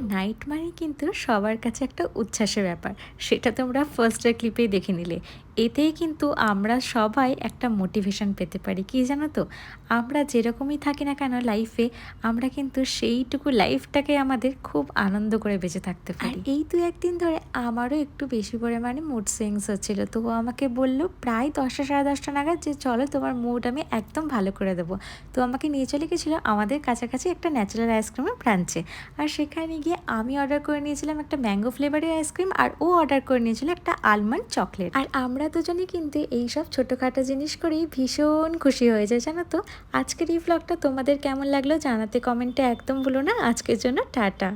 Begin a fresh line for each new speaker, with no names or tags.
Night মানে কিন্তু সবার কাছে একটা উচ্ছ্বাসের ব্যাপার। সেটা তোমরা ফার্স্টের ক্লিপেই দেখে নিলে। এতেই কিন্তু আমরা সবাই একটা মোটিভেশন পেতে পারি। কি জানো তো? আমরা যেরকমই থাকি না কেন লাইফে, আমরা কিন্তু সেইটুকু লাইফটাকে আমাদের খুব আনন্দ করে বেঁচে থাকতে পারি। আর এই ২-১ দিন ধরে আমারও একটু বেশি পরিমাণে মুড সুইংস হচ্ছিল। তো ও আমাকে বলল প্রায় ১০টা ১০:৩০ নাগাদ যে, "চলো তোমার মুড আমি একদম ভালো করে দেবো।" তো আমাকে নিয়ে চলে গেছিল আমাদের কাছাকাছি একটা ন্যাচারাল আইসক্রিমের ব্রাঞ্চে। আর সেখানে গিয়ে আমি অর্ডার করে নিয়েছিলাম একটা ম্যাঙ্গো ফ্লেভারের আইসক্রিম, আর ও অর্ডার করে নিয়েছিল একটা আলমন্ড চকলেট। আর আমরা দুজনে কিন্তু এইসব ছোটোখাটো জিনিস করেই ভীষণ খুশি হয়ে যাই, জানো তো। আজকের এই ভ্লগটা তোমাদের কেমন লাগলো জানাতে কমেন্টে একদম ভুলো না। আজকের জন্য টাটা।